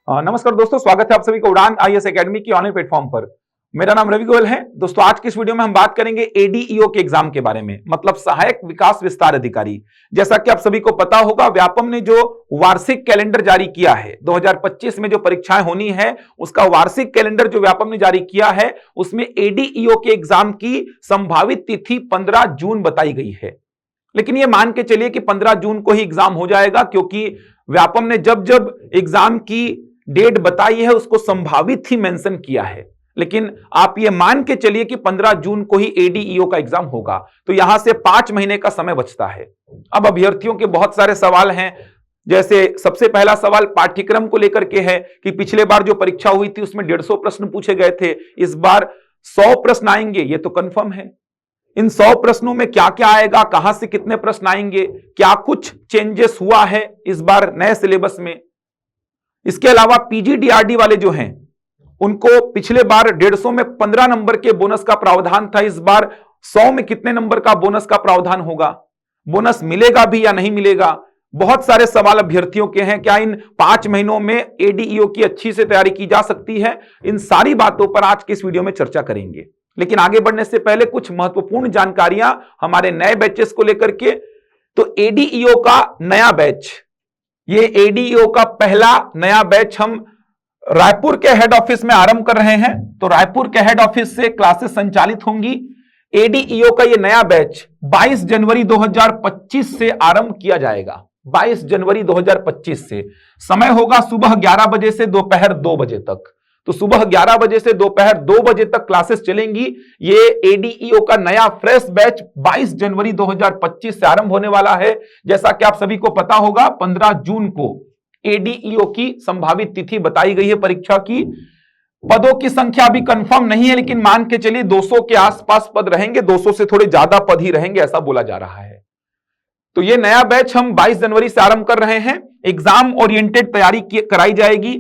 नमस्कार दोस्तों, स्वागत है आप सभी का उड़ान आईएएस एकेडमी की ऑनलाइन प्लेटफॉर्म पर। मेरा नाम रवि गोयल है। दोस्तों, आज की इस वीडियो में हम बात करेंगे एडीईओ के एग्जाम के बारे में, मतलब सहायक विकास विस्तार अधिकारी। जैसा कि आप सभी को पता होगा, व्यापम ने जो वार्षिक कैलेंडर जारी किया है, 2025 में जो परीक्षाएं होनी है उसका वार्षिक कैलेंडर जो व्यापम ने जारी किया है, उसमें एडीईओ के एग्जाम की संभावित तिथि 15 जून बताई गई है। लेकिन ये मान के चलिए कि 15 जून को ही एग्जाम हो जाएगा, क्योंकि व्यापम ने जब जब एग्जाम की डेट बताई है उसको संभावित ही मेंशन किया है। लेकिन आप ये मान के चलिए कि 15 जून को ही एडीईओ का एग्जाम होगा, तो यहां से 5 महीने का समय बचता है। अब अभ्यर्थियों के बहुत सारे सवाल हैं। जैसे सबसे पहला सवाल पाठ्यक्रम को लेकर के है कि पिछले बार जो परीक्षा हुई थी उसमें 150 प्रश्न पूछे गए थे, इस बार 100 प्रश्न आएंगे, ये तो कंफर्म है। इन 100 प्रश्नों में क्या क्या आएगा, कहां से कितने प्रश्न आएंगे, क्या कुछ चेंजेस हुआ है इस बार नए सिलेबस में। इसके अलावा पीजीडीआरडी वाले जो हैं उनको पिछले बार 150 में 15 नंबर के बोनस का प्रावधान था, इस बार 100 में कितने नंबर का बोनस का प्रावधान होगा, बोनस मिलेगा भी या नहीं मिलेगा। बहुत सारे सवाल अभ्यर्थियों के हैं। क्या इन 5 महीनों में एडीईओ की अच्छी से तैयारी की जा सकती है? इन सारी बातों पर आज के इस वीडियो में चर्चा करेंगे। लेकिन आगे बढ़ने से पहले कुछ महत्वपूर्ण जानकारियां हमारे नए बैचेस को लेकर के। तो एडीईओ का नया बैच, ये एडीईओ का पहला नया बैच हम रायपुर के हेड ऑफिस में आरंभ कर रहे हैं। तो रायपुर के हेड ऑफिस से क्लासेस संचालित होंगी। एडीईओ का ये नया बैच 22 जनवरी 2025 से आरंभ किया जाएगा। 22 जनवरी 2025 से समय होगा सुबह 11 बजे से दोपहर 2 बजे तक। तो सुबह 11 बजे से दोपहर 2 बजे तक क्लासेस चलेंगी। ये एडीईओ का नया फ्रेश बैच 22 जनवरी 2025 से आरंभ होने वाला है। जैसा कि आप सभी को पता होगा, 15 जून को एडीईओ की संभावित तिथि बताई गई है परीक्षा की। पदों की संख्या अभी कंफर्म नहीं है, लेकिन मान के चलिए 200 के आसपास पद रहेंगे, 200 से थोड़े ज्यादा पद ही रहेंगे, ऐसा बोला जा रहा है। तो ये नया बैच हम 22 जनवरी से आरंभ कर रहे हैं। एग्जाम ओरिएंटेड तैयारी कराई जाएगी।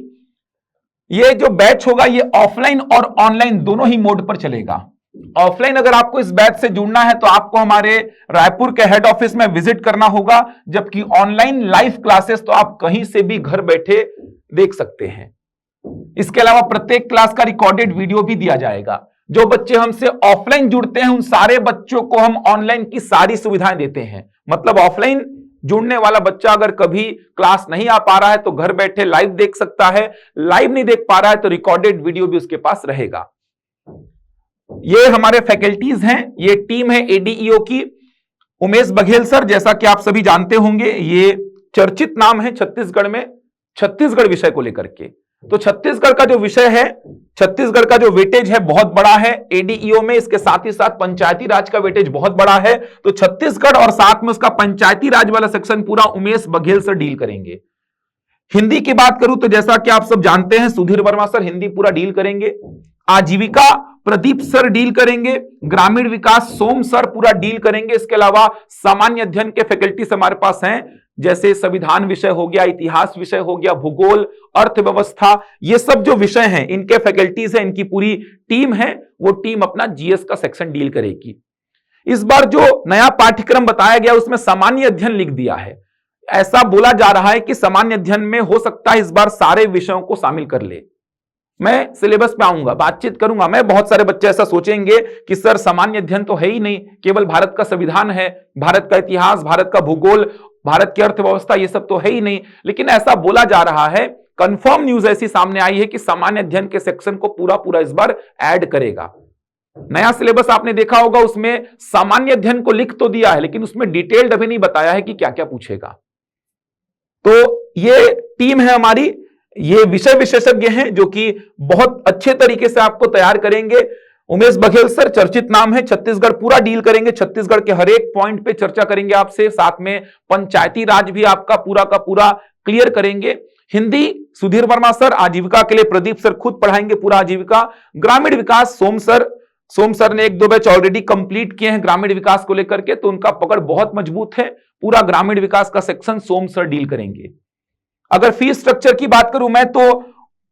ये जो बैच होगा ये ऑफलाइन और ऑनलाइन दोनों ही मोड पर चलेगा। ऑफलाइन अगर आपको इस बैच से जुड़ना है तो आपको हमारे रायपुर के हेड ऑफिस में विजिट करना होगा, जबकि ऑनलाइन लाइव क्लासेस तो आप कहीं से भी घर बैठे देख सकते हैं। इसके अलावा प्रत्येक क्लास का रिकॉर्डेड वीडियो भी दिया जाएगा। जो बच्चे हमसे ऑफलाइन जुड़ते हैं उन सारे बच्चों को हम ऑनलाइन की सारी सुविधाएं देते हैं। मतलब ऑफलाइन जुड़ने वाला बच्चा अगर कभी क्लास नहीं आ पा रहा है तो घर बैठे लाइव देख सकता है, लाइव नहीं देख पा रहा है तो रिकॉर्डेड वीडियो भी उसके पास रहेगा। ये हमारे फैकल्टीज हैं, ये टीम है एडीईओ की। उमेश बघेल सर, जैसा कि आप सभी जानते होंगे, ये चर्चित नाम है छत्तीसगढ़ में, छत्तीसगढ़ विषय को लेकर के। तो छत्तीसगढ़ का जो विषय है, छत्तीसगढ़ का जो वेटेज है बहुत बड़ा है एडीईओ में। इसके साथ ही साथ पंचायती राज का वेटेज बहुत बड़ा है। तो छत्तीसगढ़ और साथ में उसका पंचायती राज वाला सेक्शन पूरा उमेश बघेल सर डील करेंगे। हिंदी की बात करूं तो जैसा कि आप सब जानते हैं, सुधीर वर्मा सर हिंदी पूरा डील करेंगे। आजीविका प्रदीप सर डील करेंगे। ग्रामीण विकास सोम सर पूरा डील करेंगे। इसके अलावा सामान्य अध्ययन के फैकल्टीज हमारे पास हैं, जैसे संविधान विषय हो गया, इतिहास विषय हो गया, भूगोल, अर्थव्यवस्था, ये सब जो विषय हैं इनके फैकल्टीज हैं, इनकी पूरी टीम है। वो टीम अपना जीएस का सेक्शन डील करेगी। इस बार जो नया पाठ्यक्रम बताया गया उसमें सामान्य अध्ययन लिख दिया है। ऐसा बोला जा रहा है कि सामान्य अध्ययन में हो सकता है इस बार सारे विषयों को शामिल कर ले। मैं सिलेबस पे आऊंगा, बातचीत करूंगा। मैं बहुत सारे बच्चे ऐसा सोचेंगे कि सर सामान्य अध्ययन तो है ही नहीं, केवल भारत का संविधान है, भारत का इतिहास, भारत का भूगोल, भारत की अर्थव्यवस्था, ये सब तो है ही नहीं। लेकिन ऐसा बोला जा रहा है, कंफर्म न्यूज ऐसी सामने आई है कि सामान्य अध्ययन के सेक्शन को पूरा पूरा इस बार ऐड करेगा। नया सिलेबस आपने देखा होगा, उसमें सामान्य अध्ययन को लिख तो दिया है, लेकिन उसमें डिटेल्ड अभी नहीं बताया है कि क्या क्या पूछेगा। तो ये टीम है हमारी, ये विषय विशेषज्ञ हैं जो कि बहुत अच्छे तरीके से आपको तैयार करेंगे। उमेश बघेल सर चर्चित नाम है, छत्तीसगढ़ पूरा डील करेंगे, छत्तीसगढ़ के हर एक पॉइंट पे चर्चा करेंगे आपसे। साथ में पंचायती राज भी आपका पूरा का पूरा क्लियर करेंगे। हिंदी सुधीर वर्मा सर, आजीविका के लिए प्रदीप सर खुद पढ़ाएंगे पूरा आजीविका। ग्रामीण विकास सोम सर ने 1-2 बैच ऑलरेडी कंप्लीट किए हैं ग्रामीण विकास को लेकर के, तो उनका पकड़ बहुत मजबूत है। पूरा ग्रामीण विकास का सेक्शन सोम सर डील करेंगे। अगर फीस स्ट्रक्चर की बात करूं मैं, तो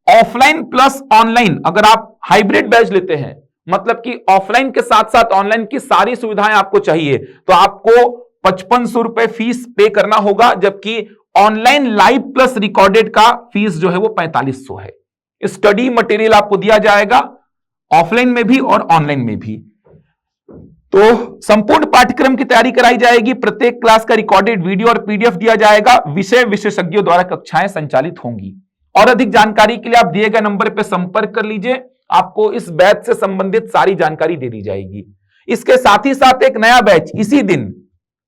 ऑफलाइन प्लस ऑनलाइन, अगर आप हाइब्रिड बैच लेते हैं, मतलब कि ऑफलाइन के साथ साथ ऑनलाइन की सारी सुविधाएं आपको चाहिए, तो आपको 5500 रुपए फीस पे करना होगा। जबकि ऑनलाइन लाइव प्लस रिकॉर्डेड का फीस जो है वो 4500 है। स्टडी मटेरियल आपको दिया जाएगा ऑफलाइन में भी और ऑनलाइन में भी। तो संपूर्ण पाठ्यक्रम की तैयारी कराई जाएगी, प्रत्येक क्लास का रिकॉर्डेड वीडियो और पीडीएफ दिया जाएगा, विषय विशेषज्ञों द्वारा कक्षाएं संचालित होंगी। और अधिक जानकारी के लिए आप दिए गए नंबर पर संपर्क कर लीजिए, आपको इस बैच से संबंधित सारी जानकारी दे दी जाएगी। इसके साथ ही साथ एक नया बैच इसी दिन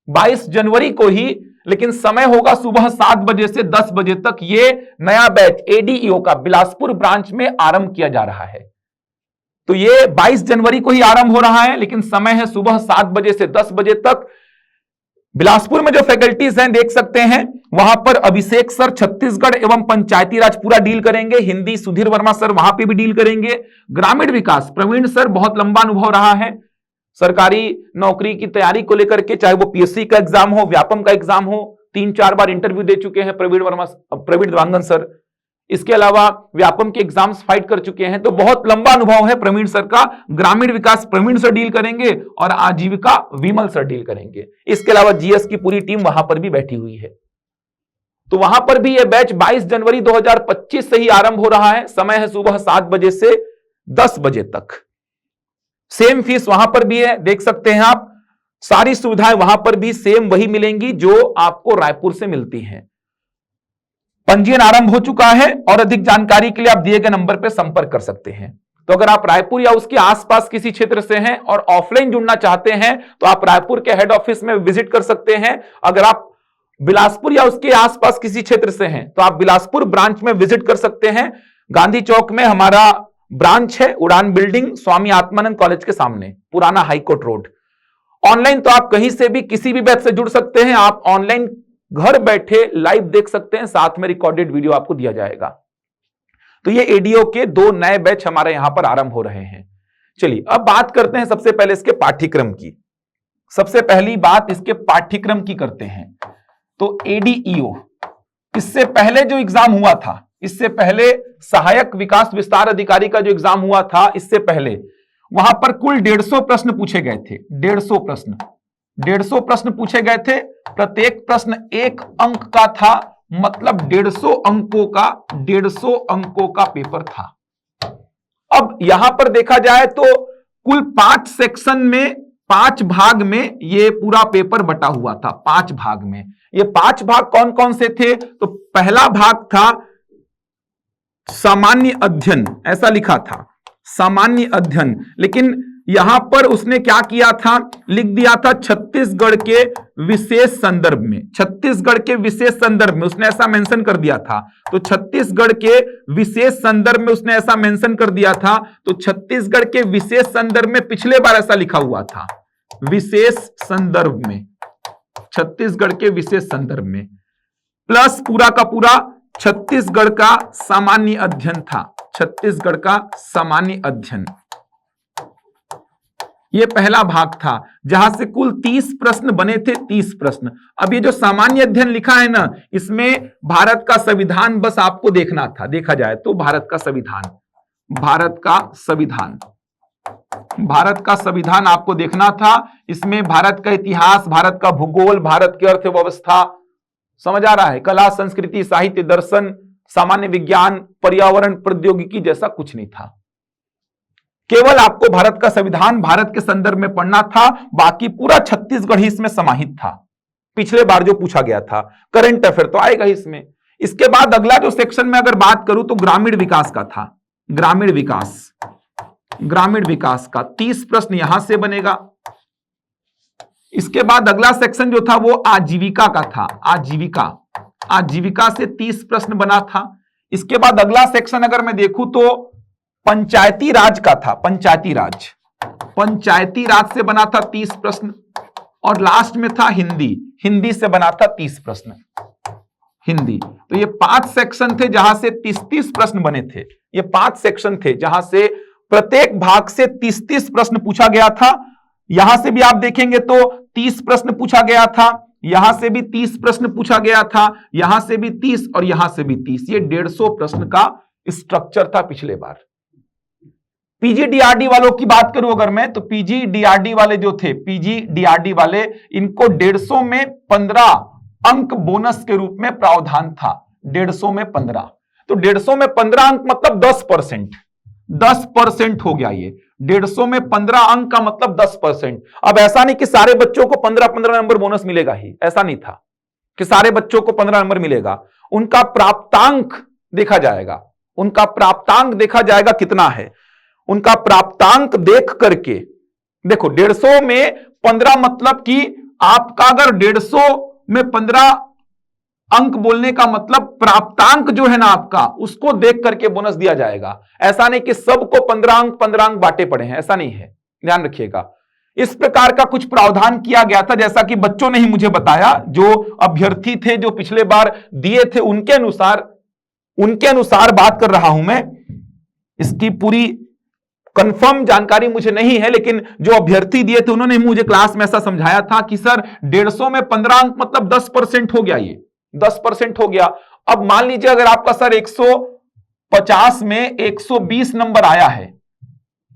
22 जनवरी को ही, लेकिन समय होगा सुबह 7 बजे से 10 बजे तक, ये नया बैच एडीईओ का बिलासपुर ब्रांच में आरंभ किया जा रहा है। तो ये 22 जनवरी को ही आरंभ हो रहा है, लेकिन समय है सुबह 7 बजे से 10 बजे तक। बिलासपुर में जो फैकल्टीज हैं देख सकते हैं, वहां पर अभिषेक सर छत्तीसगढ़ एवं पंचायती राज पूरा डील करेंगे, हिंदी सुधीर वर्मा सर वहां पे भी डील करेंगे, ग्रामीण विकास प्रवीण सर बहुत लंबा अनुभव रहा है सरकारी नौकरी की तैयारी को लेकर के, चाहे वो पीएससी का एग्जाम हो, व्यापम का एग्जाम हो, 3-4 बार इंटरव्यू दे चुके हैं प्रवीण देवांगन सर। इसके अलावा व्यापम के एग्जाम्स फाइट कर चुके हैं, तो बहुत लंबा अनुभव है प्रवीण सर का। ग्रामीण विकास प्रवीण सर डील करेंगे और आजीविका विमल सर डील करेंगे। इसके अलावा जीएस की पूरी टीम वहां पर भी बैठी हुई है। तो वहां पर भी यह बैच 22 जनवरी 2025 से ही आरंभ हो रहा है। समय है सुबह 7 बजे से 10 बजे तक। सेम फीस वहां पर भी है, देख सकते हैं आप, सारी सुविधाएं वहां पर भी सेम वही मिलेंगी जो आपको रायपुर से मिलती हैं। पंजीयन आरंभ हो चुका है और अधिक जानकारी के लिए आप दिए गए नंबर पर संपर्क कर सकते हैं। तो अगर आप रायपुर या उसके आसपास किसी क्षेत्र से हैं और ऑफलाइन जुड़ना चाहते हैं तो आप रायपुर के हेड ऑफिस में विजिट कर सकते हैं। अगर आप बिलासपुर या उसके आसपास किसी क्षेत्र से हैं तो आप बिलासपुर ब्रांच में विजिट कर सकते हैं। गांधी चौक में हमारा ब्रांच है, उड़ान बिल्डिंग, स्वामी आत्मानंद कॉलेज के सामने, पुराना हाईकोर्ट रोड। ऑनलाइन तो आप कहीं से भी किसी भी बैच से जुड़ सकते हैं। आप ऑनलाइन घर बैठे लाइव देख सकते हैं, साथ में रिकॉर्डेड वीडियो आपको दिया जाएगा। तो ये एडीओ के 2 नए बैच हमारे यहां पर आरंभ हो रहे हैं। चलिए अब बात करते हैं सबसे पहले इसके पाठ्यक्रम की। सबसे पहली बात इसके पाठ्यक्रम की करते हैं। तो एडीईओ, इससे पहले जो एग्जाम हुआ था, इससे पहले सहायक विकास विस्तार अधिकारी का जो एग्जाम हुआ था, इससे पहले वहां पर कुल 150 प्रश्न पूछे गए थे। 150 प्रश्न पूछे गए थे। प्रत्येक प्रश्न 1 अंक का था, मतलब 150 अंकों का पेपर था। अब यहां पर देखा जाए तो कुल 5 सेक्शन में, 5 भाग में ये पूरा पेपर बटा हुआ था। 5 भाग में, ये 5 भाग कौन कौन से थे? तो पहला भाग था सामान्य अध्ययन, ऐसा लिखा था सामान्य अध्ययन, लेकिन यहां पर उसने क्या किया था, लिख दिया था छत्तीसगढ़ के विशेष संदर्भ में। छत्तीसगढ़ के विशेष संदर्भ में उसने ऐसा मेंशन कर दिया था। तो छत्तीसगढ़ के विशेष संदर्भ में उसने ऐसा मेंशन कर दिया था। तो छत्तीसगढ़ के विशेष संदर्भ में पिछले बार ऐसा लिखा हुआ था, विशेष संदर्भ में, छत्तीसगढ़ के विशेष संदर्भ में, प्लस पूरा का पूरा छत्तीसगढ़ का सामान्य अध्ययन था। छत्तीसगढ़ का सामान्य अध्ययन, ये पहला भाग था, जहां से कुल 30 प्रश्न बने थे। 30 प्रश्न। अब ये जो सामान्य अध्ययन लिखा है ना, इसमें भारत का संविधान बस आपको देखना था। देखा जाए तो भारत का संविधान, भारत का संविधान, भारत का संविधान आपको देखना था। इसमें भारत का इतिहास, भारत का भूगोल, भारत की अर्थव्यवस्था, समझ आ रहा है, कला संस्कृति साहित्य दर्शन, सामान्य विज्ञान, पर्यावरण प्रौद्योगिकी जैसा कुछ नहीं था। केवल आपको भारत का संविधान भारत के संदर्भ में पढ़ना था, बाकी पूरा छत्तीसगढ़ ही इसमें समाहित था। पिछले बार जो पूछा गया था, करंट अफेयर तो आएगा इसमें। इसके बाद अगला जो सेक्शन में अगर बात करूं तो ग्रामीण विकास का था। ग्रामीण विकास, ग्रामीण विकास का 30 प्रश्न यहां से बनेगा। इसके बाद अगला सेक्शन जो था वो आजीविका का था। आजीविका, आजीविका से 30 प्रश्न बना था। इसके बाद अगला सेक्शन अगर मैं देखूं तो पंचायती राज का था। पंचायती राज, पंचायती राज से बना था 30 प्रश्न। और लास्ट में था हिंदी, हिंदी से बना था 30 प्रश्न, हिंदी। तो ये 5 सेक्शन थे जहां से 30-30 प्रश्न बने थे। ये 5 सेक्शन थे जहां से प्रत्येक भाग से 30-30 प्रश्न पूछा गया था। यहां से भी आप देखेंगे तो 30 प्रश्न पूछा गया था, यहां से भी 30 प्रश्न पूछा गया था, यहां से भी 30 और यहां से भी 30। ये 150 प्रश्न का स्ट्रक्चर था पिछले बार। पीजीडीआरडी वालों की बात करूं अगर मैं, तो पीजीडीआरडी वाले जो थे, पीजीडीआरडी वाले, इनको 150 में 15 अंक बोनस के रूप में प्रावधान था। 150 में 15, तो 150 में 15 अंक मतलब 10%। 10% हो गया ये। 150 में 15 अंक का मतलब 10%। अब ऐसा नहीं कि सारे बच्चों को 15-15 नंबर बोनस मिलेगा ही, ऐसा नहीं था कि सारे बच्चों को 15 नंबर मिलेगा। उनका प्राप्तांक देखा जाएगा, उनका प्राप्तांक देखा जाएगा कितना है। उनका प्राप्तांक देख करके देखो, 150 में 15 मतलब कि आपका अगर 150 में 15 अंक बोलने का मतलब प्राप्तांक जो है ना आपका, उसको देख करके बोनस दिया जाएगा। ऐसा नहीं कि सबको 15 अंक बांटे पड़े हैं, ऐसा नहीं है, ध्यान रखिएगा। इस प्रकार का कुछ प्रावधान किया गया था, जैसा कि बच्चों ने ही मुझे बताया, जो अभ्यर्थी थे जो पिछले बार दिए थे, उनके अनुसार बात कर रहा हूं मैं। इसकी पूरी कंफर्म जानकारी मुझे नहीं है, लेकिन जो अभ्यर्थी दिए थे उन्होंने मुझे क्लास में ऐसा समझाया था कि सर 150 में 15 अंक मतलब 10% हो गया, ये 10% हो गया। अब मान लीजिए अगर आपका सर 150 में 120 नंबर आया है,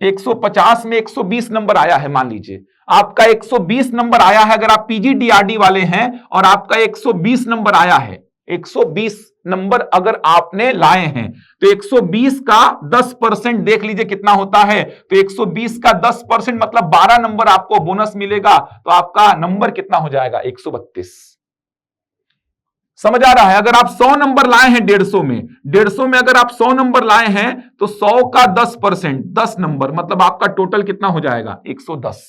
150 में 120 नंबर आया है, मान लीजिए आपका 120 नंबर आया है, अगर आप पीजीडीआरडी वाले हैं और आपका 120 नंबर आया है, 120 नंबर अगर आपने लाए हैं, तो 120 का 10% देख लीजिए कितना होता है। तो 120 का 10% मतलब 12 नंबर आपको बोनस मिलेगा, तो आपका नंबर कितना हो जाएगा? 132। समझ आ रहा है? अगर आप 100 नंबर लाए हैं 150 में अगर आप 100 नंबर लाए हैं तो 100 का 10%, 10 नंबर मतलब आपका टोटल कितना हो जाएगा? 110।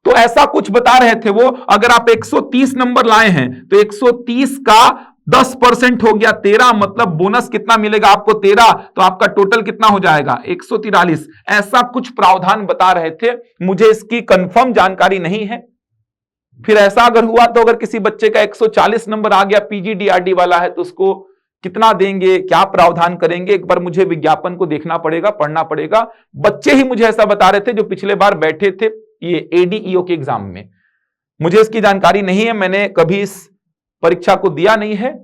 तो ऐसा कुछ बता रहे थे वो। अगर आप 130 नंबर लाए हैं तो 130 का 10% हो गया 13, मतलब बोनस कितना मिलेगा आपको? 13। तो आपका टोटल कितना हो जाएगा? 143। ऐसा कुछ प्रावधान बता रहे थे, मुझे इसकी कंफर्म जानकारी नहीं है। फिर ऐसा अगर हुआ तो अगर किसी बच्चे का 140 नंबर आ गया, पीजीडीआरडी वाला है, तो उसको कितना देंगे, क्या प्रावधान करेंगे, एक बार मुझे विज्ञापन को देखना पड़ेगा, पढ़ना पड़ेगा। बच्चे ही मुझे ऐसा बता रहे थे जो पिछले बार बैठे थे ये एडीईओ के एग्जाम में। मुझे इसकी जानकारी नहीं है, मैंने कभी इस परीक्षा को दिया नहीं है,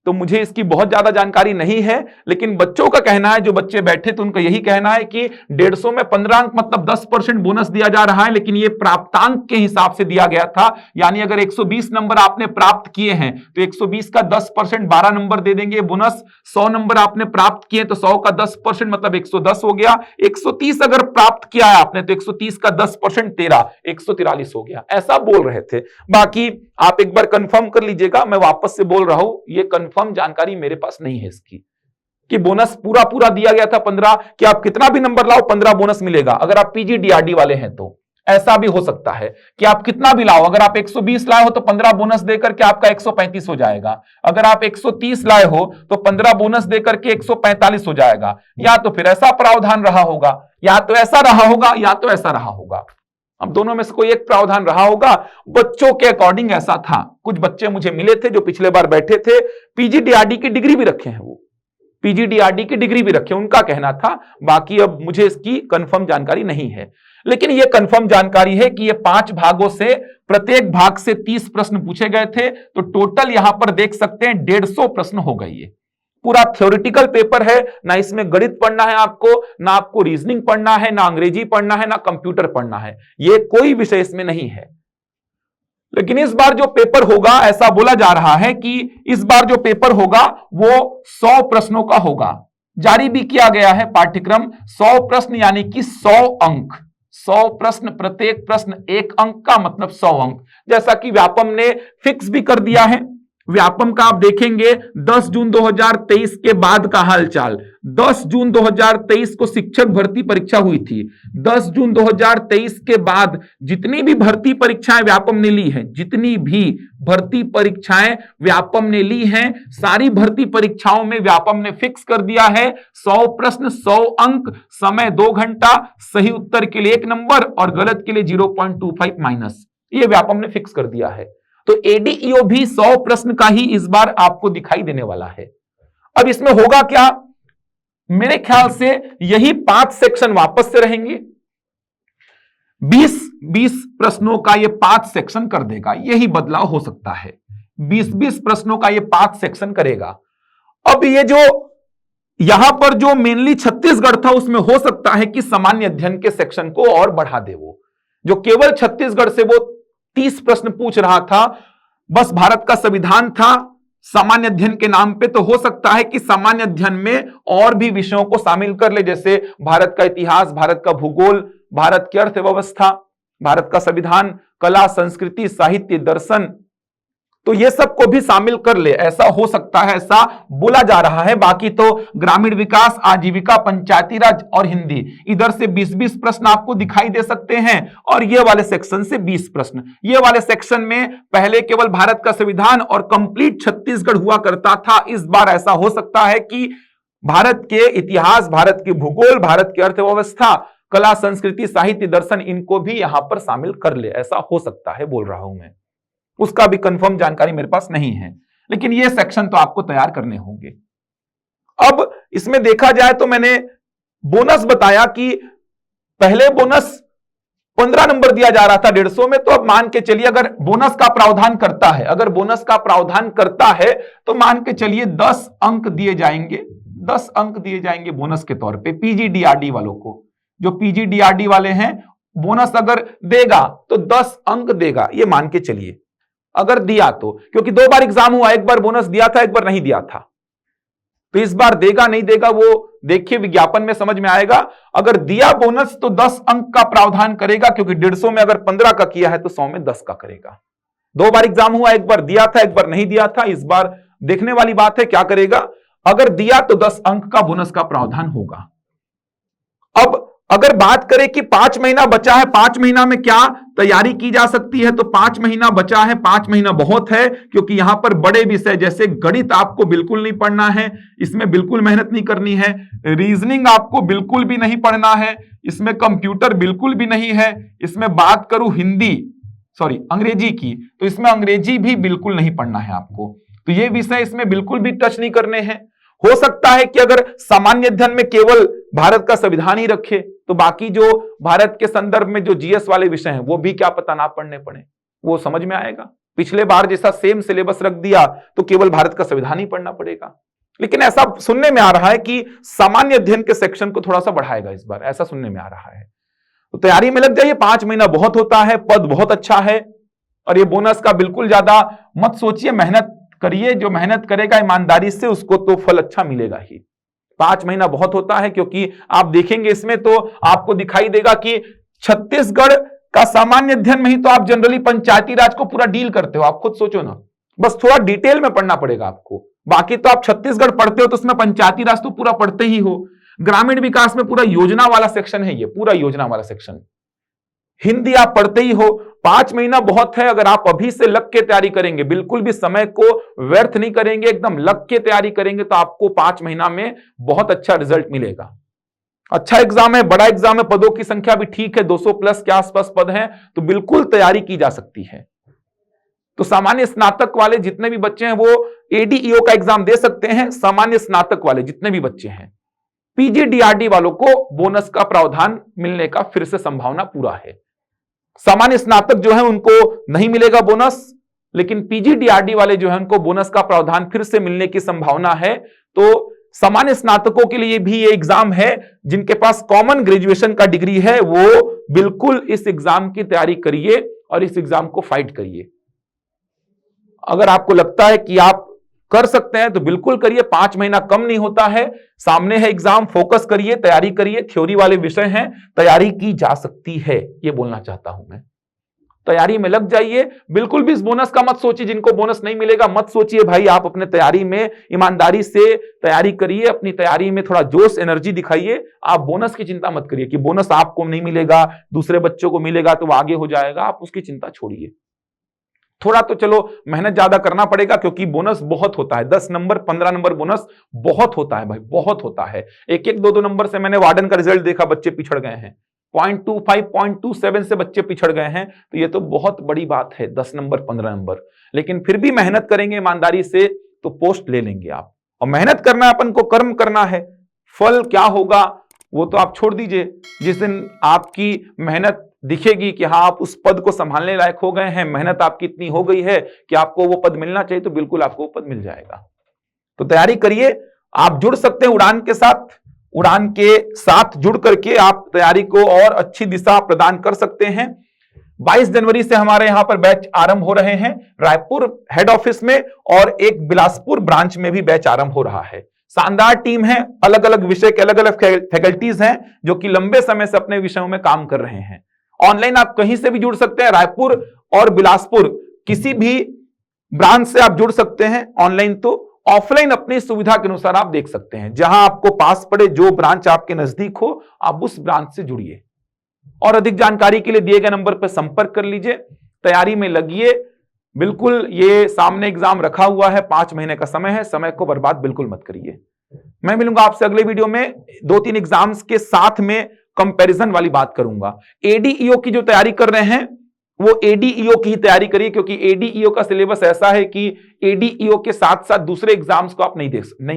तो मुझे इसकी बहुत ज्यादा जानकारी नहीं है। लेकिन बच्चों का कहना है, जो बच्चे बैठे थे उनका यही कहना है कि 150 में 15 अंक मतलब 10% बोनस दिया जा रहा है, लेकिन ये प्राप्तांक के हिसाब से दिया गया था। यानी अगर 120 नंबर आपने प्राप्त किए हैं तो 120 का 10% 12 नंबर दे देंगे बोनस। 100 नंबर आपने प्राप्त किए तो 100 का 10% मतलब 110 हो गया। 130 अगर प्राप्त किया है आपने तो 130 का 10% 13, 143 हो गया। ऐसा बोल रहे थे। बाकी आप एक बार कंफर्म कर लीजिएगा, मैं वापस से बोल रहा हूं, ये कंफर्म जानकारी मेरे पास नहीं है इसकी कि बोनस पूरा दिया गया था 15, कि आप कितना भी नंबर लाओ 15 बोनस मिलेगा। अगर आप पीजीडीआरडी वाले हैं तो ऐसा भी हो सकता है कि आप कितना भी लाओ, अगर आप 120 लाए हो तो 15 बोनस देकर के आपका 135 हो जाएगा। अगर आप 130 लाए हो तो 15 बोनस देकर के 145 हो जाएगा। या तो फिर ऐसा प्रावधान रहा होगा, या तो ऐसा रहा होगा, या तो ऐसा रहा होगा। अब दोनों में से कोई एक प्रावधान रहा होगा। बच्चों के अकॉर्डिंग ऐसा था। कुछ बच्चे मुझे मिले थे जो पिछले बार बैठे थे, पीजीडीआरडी की डिग्री भी रखे हैं, वो पीजीडीआरडी की डिग्री भी रखे, उनका कहना था। बाकी अब मुझे इसकी कंफर्म जानकारी नहीं है, लेकिन यह कंफर्म जानकारी है कि ये 5 भागों से प्रत्येक भाग से 30 प्रश्न पूछे गए थे। तो टोटल यहां पर देख सकते हैं 150 प्रश्न हो गए। ये पूरा थ्योरेटिकल पेपर है, ना इसमें गणित पढ़ना है आपको, ना आपको रीजनिंग पढ़ना है, ना अंग्रेजी पढ़ना है, ना कंप्यूटर पढ़ना है। ये कोई विषय इसमें नहीं है। लेकिन इस बार जो पेपर होगा, ऐसा बोला जा रहा है कि इस बार जो पेपर होगा वो 100 प्रश्नों का होगा। जारी भी किया गया है पाठ्यक्रम। 100 प्रश्न यानी कि 100 अंक, 100 प्रश्न, प्रत्येक प्रश्न 1 अंक का मतलब 100 अंक। जैसा कि व्यापम ने फिक्स भी कर दिया है। व्यापम का आप देखेंगे 10 जून 2023 के बाद का हालचाल। 10 जून 2023 को शिक्षक भर्ती परीक्षा हुई थी। 10 जून 2023 के बाद जितनी भी भर्ती परीक्षाएं व्यापम ने ली हैं, जितनी भी भर्ती परीक्षाएं व्यापम ने ली हैं, सारी भर्ती परीक्षाओं में व्यापम ने फिक्स कर दिया है 100 प्रश्न 100 अंक, समय 2 घंटा, सही उत्तर के लिए 1 नंबर और गलत के लिए 0.25 माइनस। ये व्यापम ने फिक्स कर दिया है। तो एडीईओ भी 100 प्रश्न का ही इस बार आपको दिखाई देने वाला है। अब इसमें होगा क्या? मेरे ख्याल से यही 5 सेक्शन वापस से रहेंगे। 20-20 प्रश्नों का ये 5 सेक्शन कर देगा। यही बदलाव हो सकता है। 20-20 प्रश्नों का ये 5 सेक्शन करेगा। अब ये जो यहां पर जो मेनली छत्तीसगढ़ था, उसमें हो सकता है कि सामान्य अध्ययन के सेक्शन को और बढ़ा दे। वो जो केवल छत्तीसगढ़ से वो 30 प्रश्न पूछ रहा था, बस भारत का संविधान था सामान्य अध्ययन के नाम पे, तो हो सकता है कि सामान्य अध्ययन में और भी विषयों को शामिल कर ले, जैसे भारत का इतिहास, भारत का भूगोल, भारत की अर्थव्यवस्था, भारत का संविधान, कला, संस्कृति, साहित्य, दर्शन, तो ये सब को भी शामिल कर ले, ऐसा हो सकता है, ऐसा बोला जा रहा है। बाकी तो ग्रामीण विकास, आजीविका, पंचायती राज और हिंदी, इधर से 20-20 प्रश्न आपको दिखाई दे सकते हैं, और ये वाले सेक्शन से 20 प्रश्न। ये वाले सेक्शन में पहले केवल भारत का संविधान और कंप्लीट छत्तीसगढ़ हुआ करता था, इस बार ऐसा हो सकता है कि भारत के इतिहास, भारत के भूगोल, भारत की अर्थव्यवस्था, कला, संस्कृति, साहित्य, दर्शन, इनको भी यहां पर शामिल कर ले, ऐसा हो सकता है, बोल रहा हूं मैं। उसका भी कंफर्म जानकारी मेरे पास नहीं है, लेकिन ये सेक्शन तो आपको तैयार करने होंगे। अब इसमें देखा जाए तो मैंने बोनस बताया कि पहले बोनस 15 नंबर दिया जा रहा था 150 में, तो अब मान के चलिए अगर बोनस का प्रावधान करता है, अगर बोनस का प्रावधान करता है तो मान के चलिए 10 अंक दिए जाएंगे, 10 अंक दिए जाएंगे बोनस के तौर पे पीजीडीआरडी वालों को। जो पीजीडीआरडी वाले हैं, बोनस अगर देगा तो 10 अंक देगा, ये मान के चलिए, अगर दिया तो, क्योंकि 2 बार एग्जाम हुआ, एक बार बोनस दिया था, एक बार नहीं दिया था, तो इस बार देगा नहीं देगा वो देखिए विज्ञापन में समझ में आएगा। अगर दिया बोनस तो 10 अंक का प्रावधान करेगा, क्योंकि 150 में अगर 15 का किया है तो 100 में 10 का करेगा। 2 बार एग्जाम हुआ, एक बार दिया था, एक बार नहीं दिया था, इस बार देखने वाली बात है क्या करेगा। अगर दिया तो 10 अंक का बोनस का प्रावधान होगा। अब अगर बात करें कि 5 महीना बचा है, 5 महीना में क्या तैयारी की जा सकती है, तो 5 महीना बचा है, 5 महीना बहुत है, क्योंकि यहां पर बड़े विषय जैसे गणित आपको बिल्कुल नहीं पढ़ना है, इसमें बिल्कुल मेहनत नहीं करनी है, रीजनिंग आपको बिल्कुल भी नहीं पढ़ना है, इसमें कंप्यूटर बिल्कुल भी नहीं है, इसमें बात करूं अंग्रेजी की, तो इसमें अंग्रेजी भी बिल्कुल नहीं पढ़ना है आपको, तो ये विषय इसमें बिल्कुल भी टच नहीं करने हैं। हो सकता है कि अगर सामान्य अध्ययन में केवल भारत का संविधान ही रखे, तो बाकी जो भारत के संदर्भ में जो जीएस वाले विषय हैं वो भी क्या पता ना पढ़ने पड़े, वो समझ में आएगा। पिछले बार जैसा सेम सिलेबस रख दिया तो केवल भारत का संविधान ही पढ़ना पड़ेगा, लेकिन ऐसा सुनने में आ रहा है कि सामान्य अध्ययन के सेक्शन को थोड़ा सा बढ़ाएगा इस बार, ऐसा सुनने में आ रहा है। तो तैयारी में लग जाइए, 5 महीना बहुत होता है, पद बहुत अच्छा है, और ये बोनस का बिल्कुल ज्यादा मत सोचिए, मेहनत करिए, जो मेहनत करेगा ईमानदारी से उसको तो फल अच्छा मिलेगा ही। 5 महीना बहुत होता है, क्योंकि आप देखेंगे इसमें तो आपको दिखाई देगा कि छत्तीसगढ़ का सामान्य अध्ययन में ही तो आप जनरली पंचायती राज को पूरा डील करते हो, आप खुद सोचो ना, बस थोड़ा डिटेल में पढ़ना पड़ेगा आपको। बाकी तो आप छत्तीसगढ़ पढ़ते हो तो उसमें पंचायती राज तो पूरा पढ़ते ही हो, ग्रामीण विकास में पूरा योजना वाला सेक्शन है, ये पूरा योजना वाला सेक्शन, हिंदी आप पढ़ते ही हो। 5 महीना बहुत है, अगर आप अभी से लग के तैयारी करेंगे, बिल्कुल भी समय को व्यर्थ नहीं करेंगे, एकदम लग के तैयारी करेंगे, तो आपको 5 महीना में बहुत अच्छा रिजल्ट मिलेगा। अच्छा एग्जाम है, बड़ा एग्जाम है, पदों की संख्या भी ठीक है, 200 प्लस के आसपास पद हैं, तो बिल्कुल तैयारी की जा सकती है। तो सामान्य स्नातक वाले जितने भी बच्चे हैं वो एडीईओ का एग्जाम दे सकते हैं, सामान्य स्नातक वाले जितने भी बच्चे हैं। पीजीडीआरडी वालों को बोनस का प्रावधान मिलने का फिर से संभावना पूरा है। सामान्य स्नातक जो है उनको नहीं मिलेगा बोनस, लेकिन पीजीडीआरडी वाले जो है उनको बोनस का प्रावधान फिर से मिलने की संभावना है। तो सामान्य स्नातकों के लिए भी ये एग्जाम है, जिनके पास कॉमन ग्रेजुएशन का डिग्री है वो बिल्कुल इस एग्जाम की तैयारी करिए और इस एग्जाम को फाइट करिए। अगर आपको लगता है कि आप कर सकते हैं तो बिल्कुल करिए, 5 महीना कम नहीं होता है, सामने है एग्जाम, फोकस करिए, तैयारी करिए, थ्योरी वाले विषय हैं, तैयारी की जा सकती है, ये बोलना चाहता हूं मैं। तैयारी में लग जाइए, बिल्कुल भी इस बोनस का मत सोचिए, जिनको बोनस नहीं मिलेगा मत सोचिए भाई, आप अपने तैयारी में ईमानदारी से तैयारी करिए, अपनी तैयारी में थोड़ा जोश एनर्जी दिखाइए। आप बोनस की चिंता मत करिए कि बोनस आपको नहीं मिलेगा, दूसरे बच्चों को मिलेगा तो वो आगे हो जाएगा, आप उसकी चिंता छोड़िए। थोड़ा तो चलो मेहनत ज्यादा करना पड़ेगा, क्योंकि बोनस बहुत होता है, 10 नंबर 15 नंबर बोनस बहुत होता है भाई, बहुत होता है। 1-1 2-2 नंबर से मैंने वार्डन का रिजल्ट देखा, बच्चे पिछड़ गए हैं, 0.25 0.27 से बच्चे पिछड़ गए हैं, तो ये तो बहुत बड़ी बात है, 10 नंबर 15 नंबर। लेकिन फिर भी मेहनत करेंगे ईमानदारी से तो पोस्ट ले लेंगे आप। और मेहनत करना है, अपन को कर्म करना है, फल क्या होगा वो तो आप छोड़ दीजिए। जिस दिन आपकी मेहनत दिखेगी कि हाँ आप उस पद को संभालने लायक हो गए हैं, मेहनत आपकी इतनी हो गई है कि आपको वो पद मिलना चाहिए, तो बिल्कुल आपको वो पद मिल जाएगा। तो तैयारी करिए, आप जुड़ सकते हैं उड़ान के साथ, उड़ान के साथ जुड़ करके आप तैयारी को और अच्छी दिशा प्रदान कर सकते हैं। 22 जनवरी से हमारे यहां पर बैच आरंभ हो रहे हैं रायपुर हेड ऑफिस में, और एक बिलासपुर ब्रांच में भी बैच आरंभ हो रहा है। शानदार टीम है, अलग अलग विषय के अलग अलग फैकल्टीज हैं जो कि लंबे समय से अपने विषयों में काम कर रहे हैं। ऑनलाइन आप कहीं से भी जुड़ सकते हैं, रायपुर और बिलासपुर किसी भी ब्रांच से आप जुड़ सकते हैं ऑनलाइन, तो ऑफलाइन अपनी सुविधा के अनुसार आप देख सकते हैं। जहां आपको पास पड़े, जो ब्रांच आपके नजदीक हो, आप उस ब्रांच से जुड़िए और अधिक जानकारी के लिए दिए गए नंबर पर संपर्क कर लीजिए। तैयारी में लगिए, बिल्कुल ये सामने एग्जाम रखा हुआ है, 5 महीने का समय है, समय को बर्बाद बिल्कुल मत करिए। मैं मिलूंगा आपसे अगले वीडियो में 2-3 एग्जाम्स के साथ में कंपैरिजन वाली बात करूंगा। एडीईओ की जो तैयारी कर रहे हैं वो एडीईओ की ही तैयारी करिए, क्योंकि एडीईओ का सिलेबस ऐसा है कि एडीईओ के साथ साथ दूसरे एग्जाम्स को आप नहीं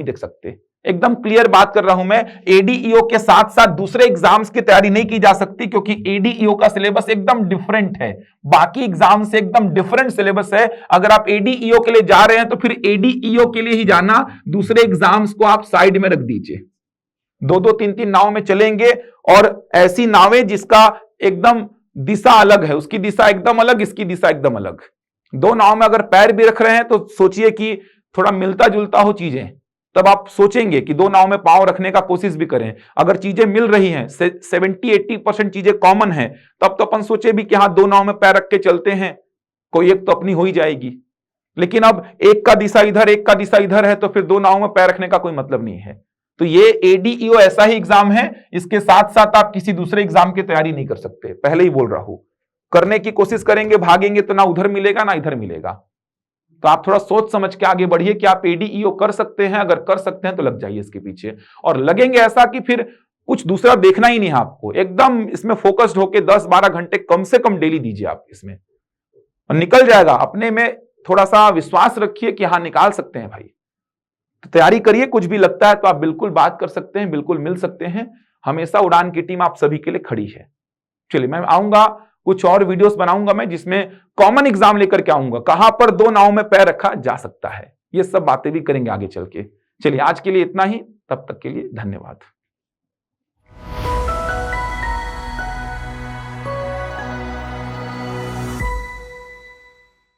देख सकते। एकदम क्लियर बात कर रहा हूं मैं, एडीईओ के साथ साथ दूसरे एग्जाम्स की तैयारी नहीं की जा सकती, क्योंकि एडीईओ का सिलेबस एकदम डिफरेंट है, बाकी एग्जाम से एकदम डिफरेंट सिलेबस है। अगर आप एडीईओ के लिए जा रहे हैं तो फिर एडीईओ के लिए ही जाना, दूसरे एग्जाम्स को आप साइड में रख दीजिए। 2-2, 3-3 नाव में चलेंगे, और ऐसी नावें जिसका एकदम दिशा अलग है, उसकी दिशा एकदम अलग, इसकी दिशा एकदम अलग। 2 नाव में अगर पैर भी रख रहे हैं तो सोचिए कि थोड़ा मिलता जुलता हो चीजें, तब आप सोचेंगे कि 2 नाव में पांव रखने का कोशिश भी करें। अगर चीजें मिल रही हैं, 70-80% चीजें कॉमन है, तब तो अपन सोचे भी कि हाँ 2 नाव में पैर रख के चलते हैं, कोई एक तो अपनी हो ही जाएगी। लेकिन अब एक का दिशा इधर, एक का दिशा इधर है, तो फिर 2 नाव में पैर रखने का कोई मतलब नहीं है। तो ये एडीईओ ऐसा ही एग्जाम है, इसके साथ साथ आप किसी दूसरे एग्जाम की तैयारी नहीं कर सकते, पहले ही बोल रहा हूं। करने की कोशिश करेंगे, भागेंगे तो ना उधर मिलेगा ना इधर मिलेगा। तो आप थोड़ा सोच समझ के आगे बढ़िए कि आप एडीईओ कर सकते हैं, अगर कर सकते हैं तो लग जाइए इसके पीछे। और लगेंगे ऐसा कि फिर कुछ दूसरा देखना ही नहीं है आपको, एकदम इसमें फोकस्ड होकर 10-12 घंटे कम से कम डेली दीजिए आप इसमें, और निकल जाएगा। अपने में थोड़ा सा विश्वास रखिए कि हाँ निकाल सकते हैं भाई। तो तैयारी करिए, कुछ भी लगता है तो आप बिल्कुल बात कर सकते हैं, बिल्कुल मिल सकते हैं। हमेशा उड़ान की टीम आप सभी के लिए खड़ी है। चलिए मैं आऊंगा, कुछ और वीडियोस बनाऊंगा मैं, जिसमें कॉमन एग्जाम लेकर के आऊंगा, कहां पर 2 नाव में पैर रखा जा सकता है, ये सब बातें भी करेंगे आगे चल के। चलिए आज के लिए इतना ही, तब तक के लिए धन्यवाद।